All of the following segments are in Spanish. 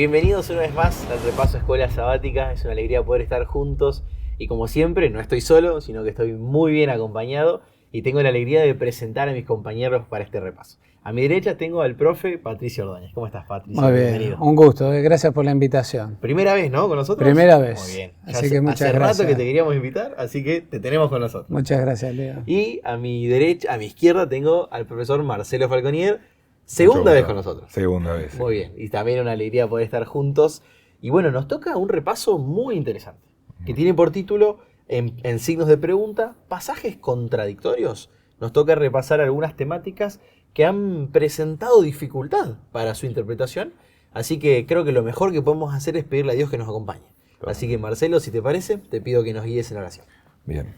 Bienvenidos una vez más al repaso Escuela Sabática. Es una alegría poder estar juntos y como siempre no estoy solo, sino que estoy muy bien acompañado y tengo la alegría de presentar a mis compañeros para este repaso. A mi derecha tengo al profe Patricio Ordóñez. ¿Cómo estás, Patricio? Muy bien, bienvenido. Un gusto, gracias por la invitación. Primera vez, ¿no? ¿Con nosotros? Primera vez. Muy bien. Así que muchas hace gracias. rato que te queríamos invitar, así que te tenemos con nosotros. Muchas gracias, Leo. Y a mi derecha, a mi izquierda tengo al profesor Marcelo Falconier. Segunda vez con nosotros. Segunda vez. Muy bien. Y también una alegría poder estar juntos. Y bueno, nos toca un repaso muy interesante, que tiene por título, en signos de pregunta, pasajes contradictorios. Nos toca repasar algunas temáticas que han presentado dificultad para su interpretación. Así que creo que lo mejor que podemos hacer es pedirle a Dios que nos acompañe. Así que Marcelo, si te parece, te pido que nos guíes en oración. Bien.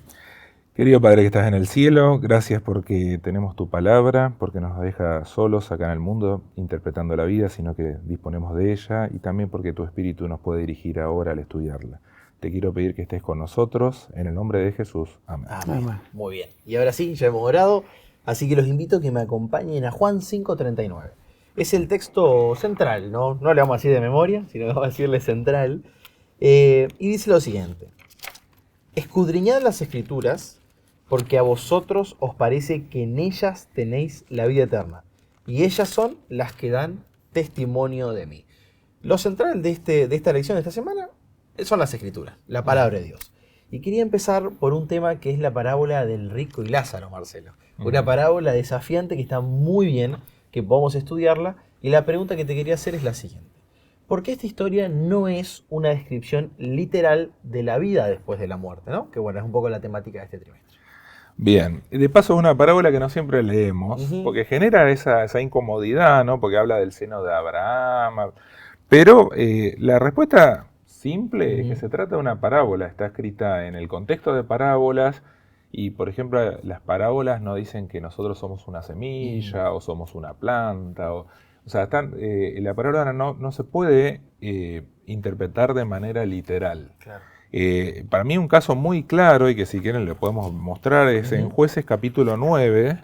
Querido Padre que estás en el cielo, gracias porque tenemos tu palabra, porque nos deja solos acá en el mundo interpretando la vida, sino que disponemos de ella, y también porque tu Espíritu nos puede dirigir ahora al estudiarla. Te quiero pedir que estés con nosotros, en el nombre de Jesús. Amén. Amén. Muy bien. Y ahora sí, ya hemos orado, así que los invito a que me acompañen a Juan 5:39. Es el texto central, no le vamos a decir de memoria, sino que vamos a decirle central. Y dice lo siguiente: escudriñad las Escrituras, porque a vosotros os parece que en ellas tenéis la vida eterna, y ellas son las que dan testimonio de mí. Lo central de esta lección de esta semana son las Escrituras, la palabra de Dios. Y quería empezar por un tema que es la parábola del rico y Lázaro, Marcelo. Una parábola desafiante que está muy bien, que podamos estudiarla. Y la pregunta que te quería hacer es la siguiente: ¿por qué esta historia no es una descripción literal de la vida después de la muerte, ¿no? Que bueno, es un poco la temática de este trimestre. Bien, de paso es una parábola que no siempre leemos, porque genera esa incomodidad, ¿no? Porque habla del seno de Abraham, pero la respuesta simple es que se trata de una parábola, está escrita en el contexto de parábolas, y por ejemplo las parábolas no dicen que nosotros somos una semilla o somos una planta, o sea, la parábola no se puede interpretar de manera literal. Claro. Para mí un caso muy claro, y que si quieren le podemos mostrar, es en Jueces capítulo 9.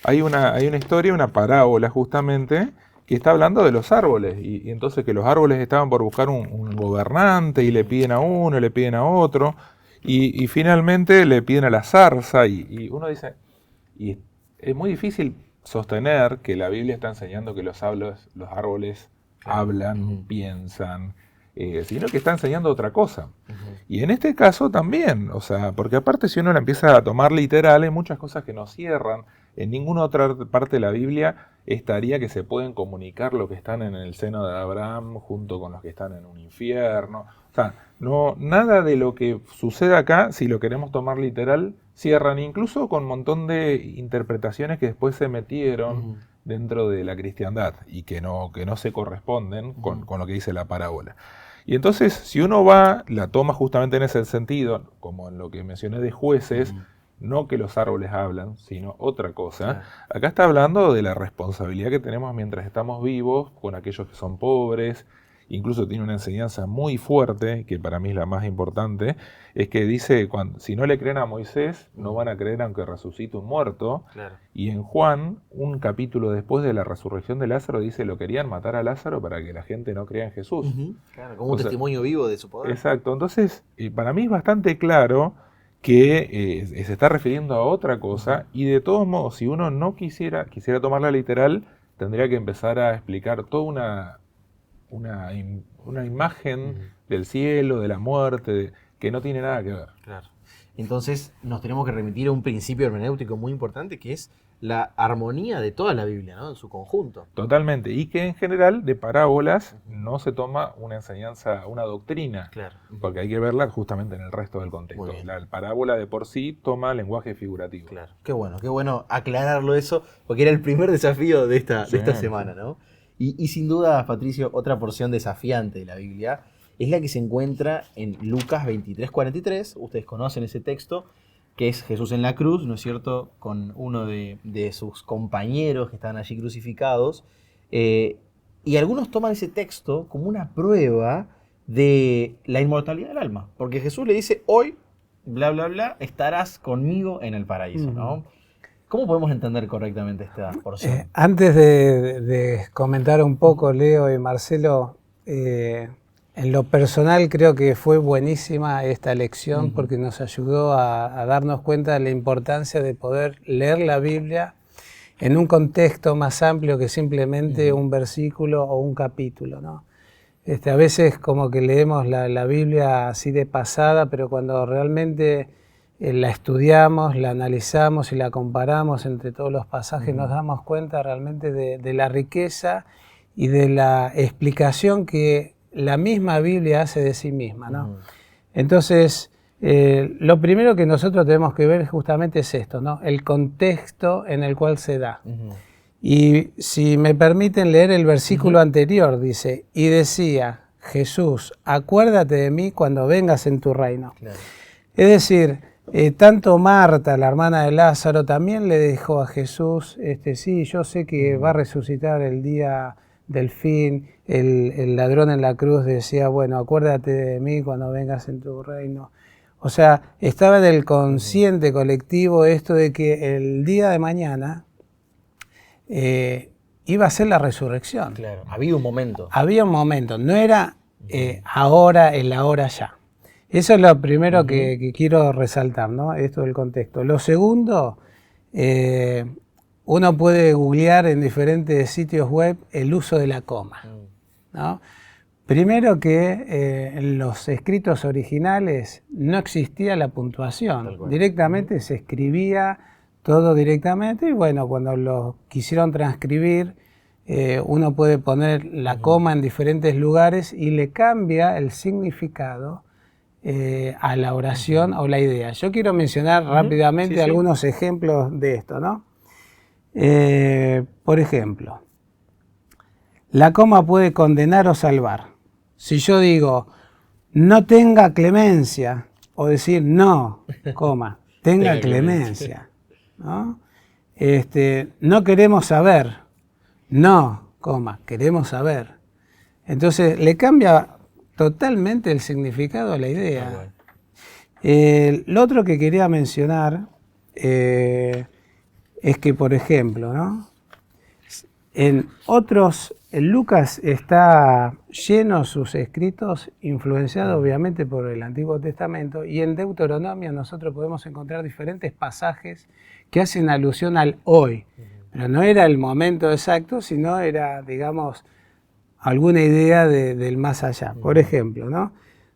Hay una historia, una parábola justamente, que está hablando de los árboles. Y entonces que los árboles estaban por buscar un gobernante y le piden a uno, le piden a otro. Y finalmente le piden a la zarza. Y uno dice, y es muy difícil sostener que la Biblia está enseñando que los árboles hablan, piensan, sino que está enseñando otra cosa. Y en este caso también, o sea, porque aparte si uno la empieza a tomar literal, hay muchas cosas que no cierran. En ninguna otra parte de la Biblia estaría que se pueden comunicar los que están en el seno de Abraham junto con los que están en un infierno. O sea, nada de lo que sucede acá, si lo queremos tomar literal, cierran, incluso con un montón de interpretaciones que después se metieron dentro de la cristiandad y que no se corresponden con lo que dice la parábola. Y entonces, si uno la toma justamente en ese sentido, como en lo que mencioné de Jueces, no que los árboles hablan, sino otra cosa. Claro. Acá está hablando de la responsabilidad que tenemos mientras estamos vivos con aquellos que son pobres. Incluso tiene una enseñanza muy fuerte, que para mí es la más importante, es que dice, si no le creen a Moisés, no van a creer aunque resucite un muerto. Claro. Y en Juan, un capítulo después de la resurrección de Lázaro, dice, lo querían matar a Lázaro para que la gente no crea en Jesús. Claro, como un testimonio vivo de su poder. Exacto, entonces para mí es bastante claro que se está refiriendo a otra cosa, y de todos modos, si uno no quisiera tomarla literal, tendría que empezar a explicar toda una imagen del cielo, de la muerte, que no tiene nada que ver. Claro. Entonces nos tenemos que remitir a un principio hermenéutico muy importante, que es la armonía de toda la Biblia, ¿no? En su conjunto. Totalmente, y que en general de parábolas no se toma una enseñanza, una doctrina, claro, porque hay que verla justamente en el resto del contexto. La parábola de por sí toma lenguaje figurativo. Claro, qué bueno aclararlo eso, porque era el primer desafío de esta semana, ¿no? Y sin duda, Patricio, otra porción desafiante de la Biblia es la que se encuentra en Lucas 23:43. Ustedes conocen ese texto, que es Jesús en la cruz, ¿no es cierto?, con uno de sus compañeros que estaban allí crucificados. Y algunos toman ese texto como una prueba de la inmortalidad del alma. Porque Jesús le dice, hoy, bla, bla, bla, estarás conmigo en el paraíso, ¿no? ¿Cómo podemos entender correctamente esta porción? Antes de comentar un poco, Leo y Marcelo, en lo personal creo que fue buenísima esta lección porque nos ayudó a darnos cuenta de la importancia de poder leer la Biblia en un contexto más amplio que simplemente un versículo o un capítulo, ¿no? A veces como que leemos la Biblia así de pasada, pero cuando realmente la estudiamos, la analizamos y la comparamos entre todos los pasajes, nos damos cuenta realmente de la riqueza y de la explicación que la misma Biblia hace de sí misma, ¿no? Entonces, lo primero que nosotros tenemos que ver justamente es esto, ¿no? El contexto en el cual se da. Y si me permiten leer el versículo anterior, dice, y decía, Jesús, acuérdate de mí cuando vengas en tu reino. Claro. Es decir, tanto Marta, la hermana de Lázaro, también le dijo a Jesús, sí, yo sé que va a resucitar el día del fin. El ladrón en la cruz decía, bueno, acuérdate de mí cuando vengas en tu reino. O sea, estaba en el consciente colectivo esto de que el día de mañana iba a ser la resurrección. Claro, había un momento. Había un momento, no era ahora, el ahora ya. Eso es lo primero que quiero resaltar, ¿no? Esto del contexto. Lo segundo, uno puede googlear en diferentes sitios web el uso de la coma, ¿no? Primero que en los escritos originales no existía la puntuación, directamente se escribía todo directamente y bueno, cuando lo quisieron transcribir, uno puede poner la coma en diferentes lugares y le cambia el significado a la oración o la idea. Yo quiero mencionar rápidamente algunos ejemplos de esto, ¿no? Por ejemplo, la coma puede condenar o salvar. Si yo digo, no tenga clemencia, o decir, no, coma, tenga clemencia, ¿no? No queremos saber, no, coma, queremos saber. Entonces, le cambia totalmente el significado a la idea. Lo otro que quería mencionar es que, por ejemplo, ¿no? En Lucas está lleno sus escritos, influenciado obviamente por el Antiguo Testamento, y en Deuteronomio nosotros podemos encontrar diferentes pasajes que hacen alusión al hoy. Pero no era el momento exacto, sino era, digamos, alguna idea del más allá. Por ejemplo, ¿no?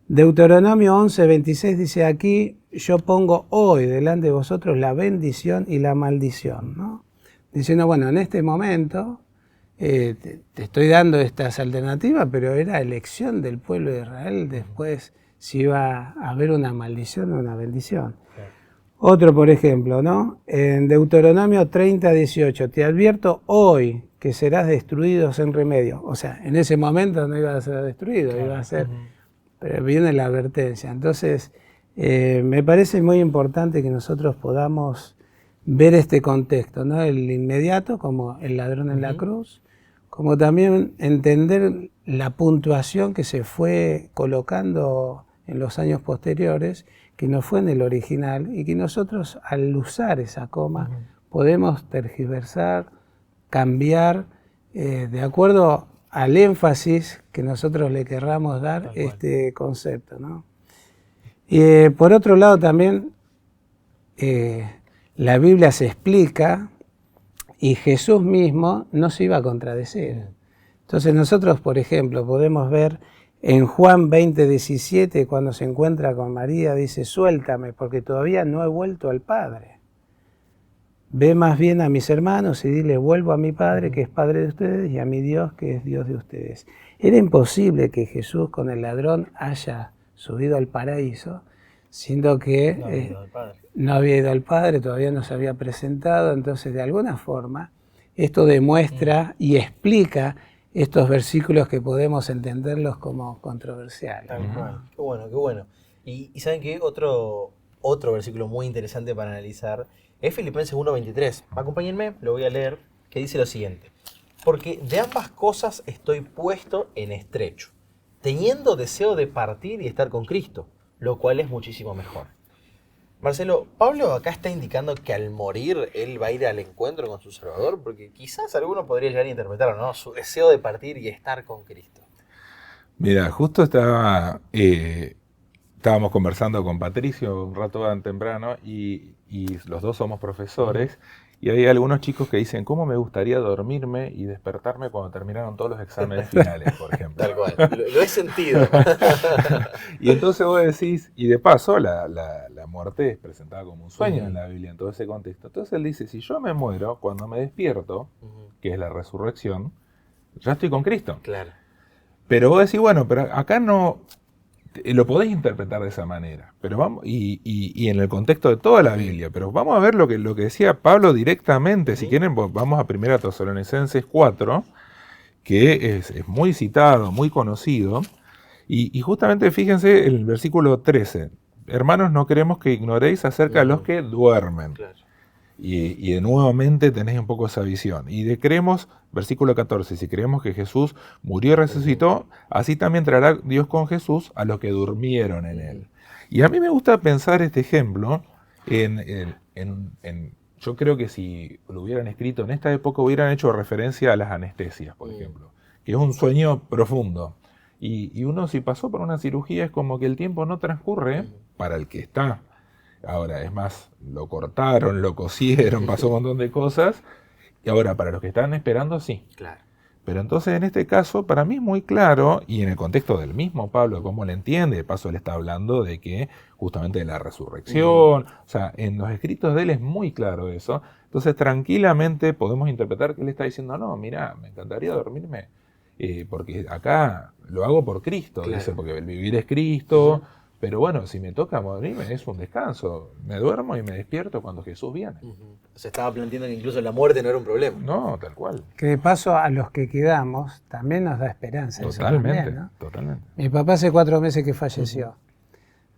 Deuteronomio 11:26 dice aquí, yo pongo hoy delante de vosotros la bendición y la maldición, ¿no? Diciendo, bueno, en este momento te estoy dando estas alternativas, pero era elección del pueblo de Israel después si iba a haber una maldición o una bendición. Claro. Otro, por ejemplo, ¿no? En Deuteronomio 30:18, te advierto hoy que serás destruido sin remedio. O sea, en ese momento no iba a ser destruido, claro, iba a ser, pero viene la advertencia. Entonces, me parece muy importante que nosotros podamos ver este contexto, ¿no? El inmediato, como el ladrón en la cruz, como también entender la puntuación que se fue colocando en los años posteriores, que no fue en el original, y que nosotros al usar esa coma podemos tergiversar, cambiar, de acuerdo al énfasis que nosotros le querramos dar este concepto, ¿no? Y por otro lado también la Biblia se explica y Jesús mismo no se iba a contradecir. Entonces nosotros, por ejemplo, podemos ver en Juan 20:17, cuando se encuentra con María, dice, suéltame porque todavía no he vuelto al Padre. Ve más bien a mis hermanos y dile, vuelvo a mi Padre, que es Padre de ustedes, y a mi Dios, que es Dios de ustedes. Era imposible que Jesús con el ladrón haya subido al paraíso, siendo que no había ido al Padre, todavía no se había presentado. Entonces, de alguna forma, esto demuestra y explica estos versículos que podemos entenderlos como controversiales. Tal cual. Qué bueno, qué bueno. Y ¿saben qué? Otro versículo muy interesante para analizar es Filipenses 1:23. Acompáñenme, lo voy a leer, que dice lo siguiente. Porque de ambas cosas estoy puesto en estrecho, teniendo deseo de partir y estar con Cristo, lo cual es muchísimo mejor. Marcelo, Pablo acá está indicando que al morir él va a ir al encuentro con su Salvador, porque quizás alguno podría llegar a interpretarlo, ¿no? Su deseo de partir y estar con Cristo. Mira, justo estábamos conversando con Patricio un rato tan temprano y los dos somos profesores y hay algunos chicos que dicen, ¿cómo me gustaría dormirme y despertarme cuando terminaron todos los exámenes finales, por ejemplo? Tal cual, lo he sentido. Y entonces vos decís, y de paso la muerte es presentada como un sueño en la Biblia, en todo ese contexto. Entonces él dice, si yo me muero, cuando me despierto, que es la resurrección, ya estoy con Cristo. Claro. Pero vos decís, bueno, pero acá no... Lo podéis interpretar de esa manera, pero vamos, y en el contexto de toda la Biblia, pero vamos a ver lo que decía Pablo directamente. Si quieren, vamos a 1 Tesalonicenses 4, que es muy citado, muy conocido, y justamente fíjense el versículo 13. Hermanos, no queremos que ignoréis acerca de los que duermen. Claro. Y de nuevamente tenéis un poco esa visión. Y creemos, versículo 14, si creemos que Jesús murió y resucitó, así también traerá Dios con Jesús a los que durmieron en él. Y a mí me gusta pensar este ejemplo yo creo que si lo hubieran escrito en esta época, hubieran hecho referencia a las anestesias, por ejemplo, que es un sueño profundo. Y uno, si pasó por una cirugía, es como que el tiempo no transcurre para el que está. Ahora, es más, lo cortaron, lo cosieron, pasó un montón de cosas. Y ahora, para los que están esperando, sí. Claro. Pero entonces, en este caso, para mí es muy claro, y en el contexto del mismo Pablo, cómo le entiende, de paso él está hablando de que, justamente de la resurrección, o sea, en los escritos de él es muy claro eso. Entonces, tranquilamente podemos interpretar que él está diciendo, no, mira, me encantaría dormirme, porque acá lo hago por Cristo, Claro. dice, porque el vivir es Cristo. Pero bueno, si me toca morirme es un descanso. Me duermo y me despierto cuando Jesús viene. Se estaba planteando que incluso la muerte no era un problema. No, tal cual. Que de paso a los que quedamos también nos da esperanza. eso Totalmente, también, ¿no? totalmente. Mi papá hace 4 meses que falleció.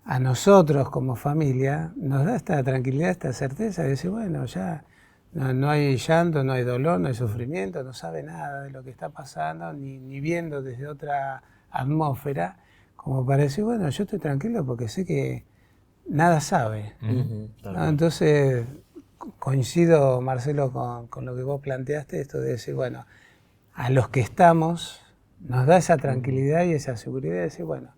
A nosotros como familia nos da esta tranquilidad, esta certeza de decir, bueno, ya no hay llanto, no hay dolor, no hay sufrimiento, no sabe nada de lo que está pasando, ni viendo desde otra atmósfera, como para decir, bueno, yo estoy tranquilo porque sé que nada sabe. ¿No? Entonces, coincido, Marcelo, con lo que vos planteaste, esto de decir, bueno, a los que estamos nos da esa tranquilidad y esa seguridad de decir, bueno,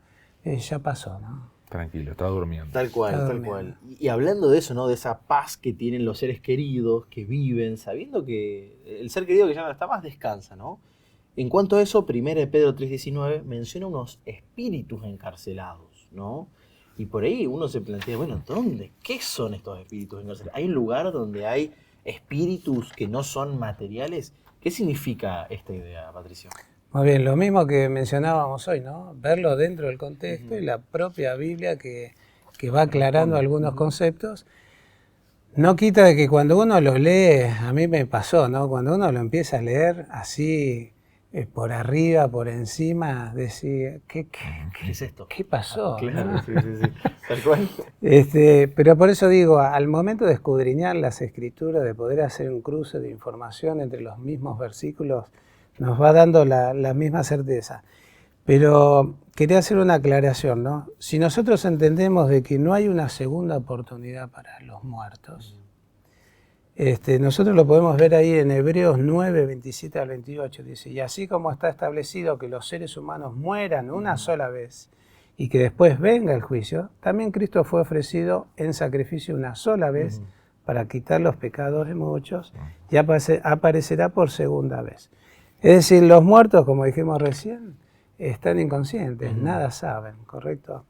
ya pasó, ¿no? Tranquilo, está durmiendo. Tal cual, Está tal durmiendo. cual. Y hablando de eso, ¿no? De esa paz que tienen los seres queridos, que viven, sabiendo que el ser querido que ya no está más descansa, ¿no? En cuanto a eso, 1 Pedro 3:19 menciona unos espíritus encarcelados, ¿no? Y por ahí uno se plantea, bueno, ¿dónde? ¿Qué son estos espíritus encarcelados? ¿Hay un lugar donde hay espíritus que no son materiales? ¿Qué significa esta idea, Patricio? Muy bien, lo mismo que mencionábamos hoy, ¿no? Verlo dentro del contexto y la propia Biblia que va aclarando algunos conceptos. No quita de que cuando uno lo lee, a mí me pasó, ¿no? Cuando uno lo empieza a leer así, por arriba, por encima, decir, ¿qué es esto? ¿Qué pasó? Claro, ¿no? sí. Tal cual. Pero por eso digo, al momento de escudriñar las escrituras, de poder hacer un cruce de información entre los mismos versículos, nos va dando la misma certeza. Pero quería hacer una aclaración, ¿no? Si nosotros entendemos de que no hay una segunda oportunidad para los muertos, nosotros lo podemos ver ahí en Hebreos 9, 27 al 28. Dice, y así como está establecido que los seres humanos mueran una sola vez y que después venga el juicio, también Cristo fue ofrecido en sacrificio una sola vez para quitar los pecados de muchos y aparecerá por segunda vez. Es decir, los muertos, como dijimos recién, están inconscientes, nada saben, ¿correcto?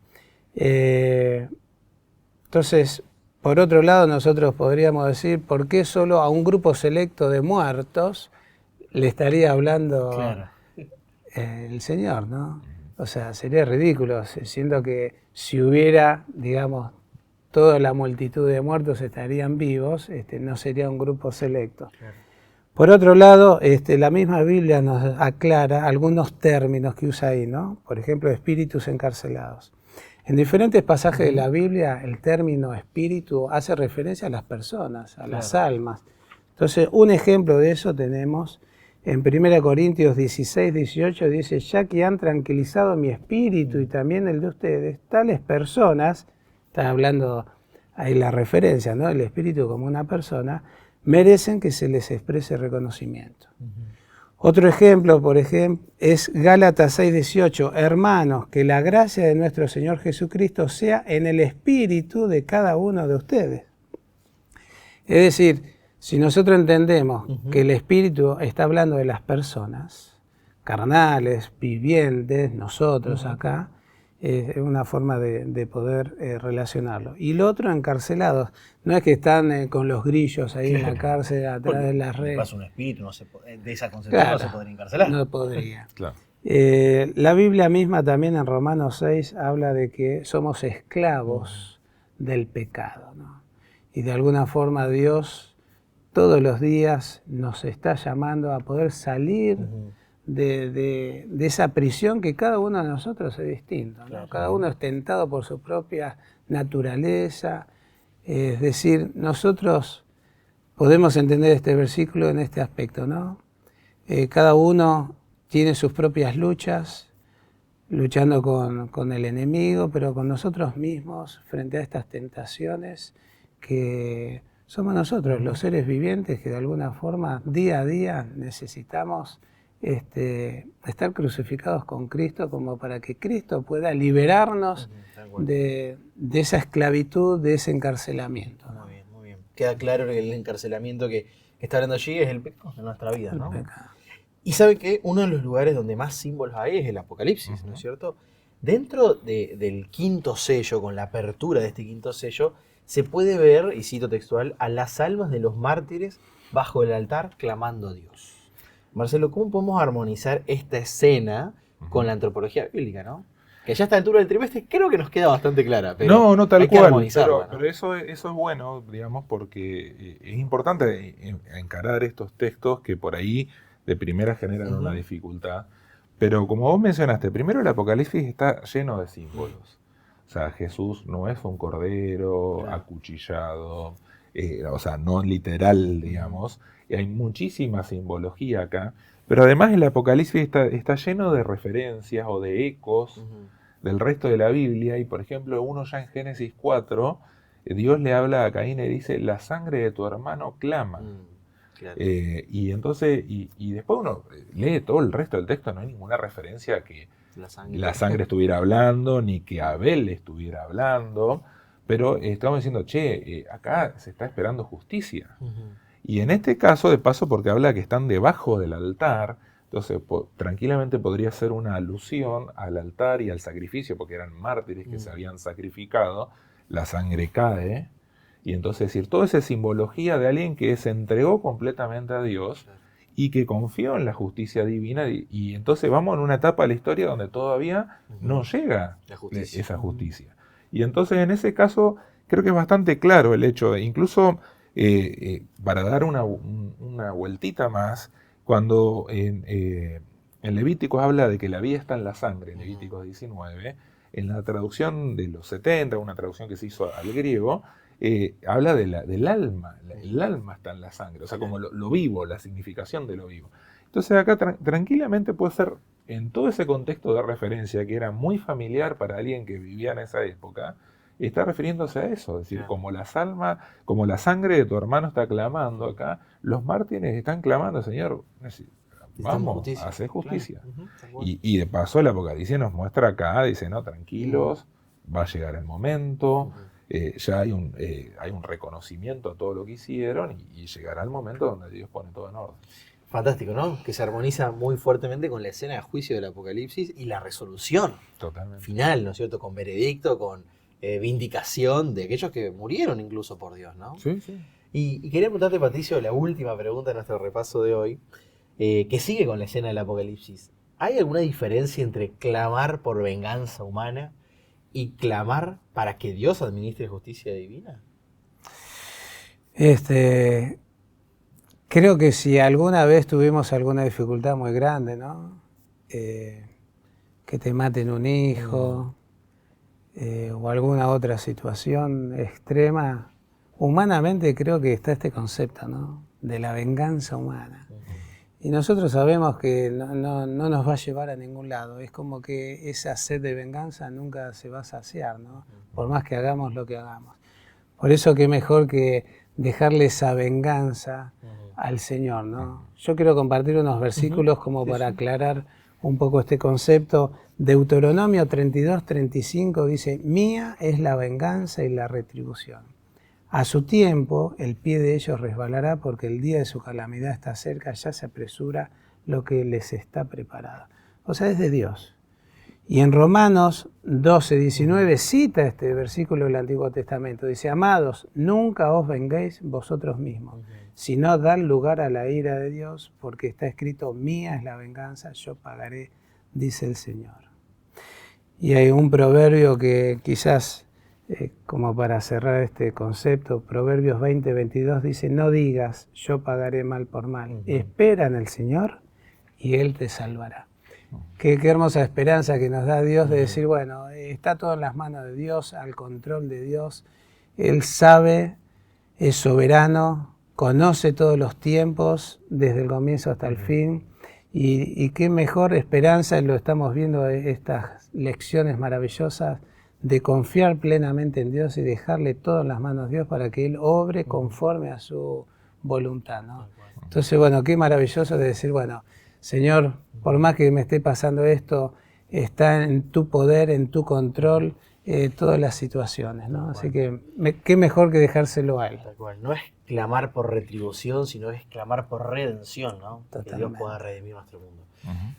Entonces, por otro lado, nosotros podríamos decir, ¿por qué solo a un grupo selecto de muertos le estaría hablando el Señor, ¿no? O sea, sería ridículo, siendo que si hubiera, digamos, toda la multitud de muertos estarían vivos, no sería un grupo selecto. Claro. Por otro lado, la misma Biblia nos aclara algunos términos que usa ahí, ¿no? Por ejemplo, espíritus encarcelados. En diferentes pasajes de la Biblia, el término espíritu hace referencia a las personas, a las almas. Entonces, un ejemplo de eso tenemos en 1 Corintios 16, 18, dice, ya que han tranquilizado mi espíritu y también el de ustedes, tales personas, está hablando ahí la referencia, ¿no? El espíritu como una persona, merecen que se les exprese reconocimiento. Otro ejemplo, por ejemplo, es Gálatas 6:18. Hermanos, que la gracia de nuestro Señor Jesucristo sea en el espíritu de cada uno de ustedes. Es decir, si nosotros entendemos que el espíritu está hablando de las personas carnales, vivientes, nosotros acá, es una forma de poder relacionarlo. Y lo otro, encarcelados. No es que están con los grillos ahí en la cárcel, atrás de las redes. Pasa un espíritu, de esa concepción no se podría encarcelar. No podría. Claro. La Biblia misma también en Romanos 6 habla de que somos esclavos del pecado, ¿no? Y de alguna forma Dios todos los días nos está llamando a poder salir de esa prisión que cada uno de nosotros es distinto, ¿no? Claro. Cada uno es tentado por su propia naturaleza. Es decir, nosotros podemos entender este versículo en este aspecto, ¿no? Cada uno tiene sus propias luchas, luchando con el enemigo, pero con nosotros mismos frente a estas tentaciones que somos nosotros, los seres vivientes, que de alguna forma día a día necesitamos estar crucificados con Cristo, como para que Cristo pueda liberarnos de esa esclavitud, de ese encarcelamiento, ¿no? Muy bien, muy bien. Queda claro que el encarcelamiento que está hablando allí es el pecado en nuestra vida, ¿no? Y sabe que uno de los lugares donde más símbolos hay es el Apocalipsis, ¿no es cierto? Dentro del quinto sello, con la apertura de este quinto sello, se puede ver, y cito textual, a las almas de los mártires bajo el altar clamando a Dios. Marcelo, ¿cómo podemos armonizar esta escena con la antropología bíblica, ¿no? Que ya a esta altura del trimestre creo que nos queda bastante clara. Pero no, tal hay que cual. armonizarla, ¿no? Pero eso es bueno, digamos, porque es importante encarar estos textos que por ahí de primera generan una dificultad. Pero como vos mencionaste, primero el Apocalipsis está lleno de símbolos. O sea, Jesús no es un cordero acuchillado, o sea, no literal, digamos. Y hay muchísima simbología acá. Pero además el Apocalipsis está lleno de referencias o de ecos del resto de la Biblia. Y por ejemplo, uno ya en Génesis 4, Dios le habla a Caín y dice, la sangre de tu hermano clama. Claro. Y entonces, y después uno lee todo el resto del texto, no hay ninguna referencia a que la sangre estuviera hablando, ni que Abel estuviera hablando, pero estamos diciendo, acá se está esperando justicia. Y en este caso, de paso, porque habla que están debajo del altar, entonces tranquilamente podría ser una alusión al altar y al sacrificio, porque eran mártires que se habían sacrificado, la sangre cae, y entonces decir, toda esa simbología de alguien que se entregó completamente a Dios y que confió en la justicia divina, y entonces vamos en una etapa de la historia donde todavía no llega esa justicia. Y entonces en ese caso creo que es bastante claro el hecho de, incluso para dar una vueltita más, cuando en Levíticos habla de que la vida está en la sangre, en Levíticos 19, en la traducción de los 70, una traducción que se hizo al griego, habla del alma, el alma está en la sangre, o sea, como lo vivo, la significación de lo vivo. Entonces acá tranquilamente puede ser, en todo ese contexto de referencia que era muy familiar para alguien que vivía en esa época, está refiriéndose a eso, es decir, como la sangre de tu hermano está clamando acá, los mártires están clamando, Señor, vamos a hacer justicia. Claro. Y de paso el Apocalipsis nos muestra acá, dice, no, tranquilos, va a llegar el momento, ya hay un reconocimiento a todo lo que hicieron y llegará el momento donde Dios pone todo en orden. Fantástico, ¿no? Que se armoniza muy fuertemente con la escena de juicio del Apocalipsis y la resolución final, ¿no es cierto? Con veredicto, con vindicación de aquellos que murieron incluso por Dios, ¿no? Sí, sí. Y quería preguntarte, Patricio, la última pregunta de nuestro repaso de hoy, que sigue con la escena del Apocalipsis. ¿Hay alguna diferencia entre clamar por venganza humana y clamar para que Dios administre justicia divina? Creo que si alguna vez tuvimos alguna dificultad muy grande, ¿no? Que te maten un hijo o alguna otra situación extrema, humanamente creo que está este concepto, ¿no? De la venganza humana. Y nosotros sabemos que no nos va a llevar a ningún lado. Es como que esa sed de venganza nunca se va a saciar, ¿no? Por más que hagamos lo que hagamos. Por eso qué mejor que dejarle esa venganza al Señor, ¿no? Yo quiero compartir unos versículos como para aclarar un poco este concepto. Deuteronomio 32:35 dice: mía es la venganza y la retribución. A su tiempo el pie de ellos resbalará, porque el día de su calamidad está cerca, ya se apresura lo que les está preparado. O sea, es de Dios. Y en Romanos 12:19 cita este versículo del Antiguo Testamento. Dice: amados, nunca os venguéis vosotros mismos, sino dad lugar a la ira de Dios, porque está escrito: mía es la venganza, yo pagaré, dice el Señor. Y hay un proverbio que quizás, como para cerrar este concepto, Proverbios 20:22 dice: no digas, yo pagaré mal por mal. Espera en el Señor y Él te salvará. Qué hermosa esperanza que nos da Dios de decir, bueno, está todo en las manos de Dios, al control de Dios. Él sabe, es soberano, conoce todos los tiempos, desde el comienzo hasta el fin. Y qué mejor esperanza, lo estamos viendo, estas lecciones maravillosas de confiar plenamente en Dios y dejarle todo en las manos de Dios para que Él obre conforme a su voluntad, ¿no? Entonces, bueno, qué maravilloso de decir, bueno, Señor, por más que me esté pasando esto, está en tu poder, en tu control, todas las situaciones, ¿no? Así que qué mejor que dejárselo a Él. Tal cual. No es clamar por retribución, sino es clamar por redención, ¿no? Totalmente. Que Dios pueda redimir nuestro mundo.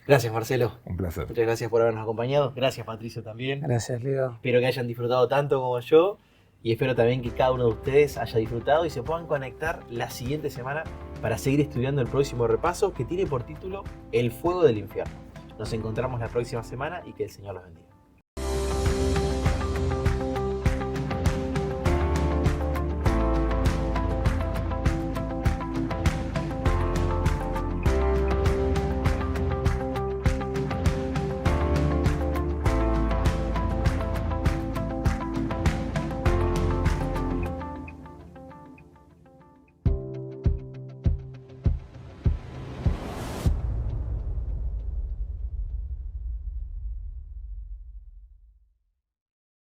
Gracias, Marcelo. Un placer. Muchas gracias por habernos acompañado. Gracias, Patricio, también. Gracias, Leo. Espero que hayan disfrutado tanto como yo. Y espero también que cada uno de ustedes haya disfrutado y se puedan conectar la siguiente semana para seguir estudiando el próximo repaso, que tiene por título El fuego del infierno. Nos encontramos la próxima semana y que el Señor los bendiga.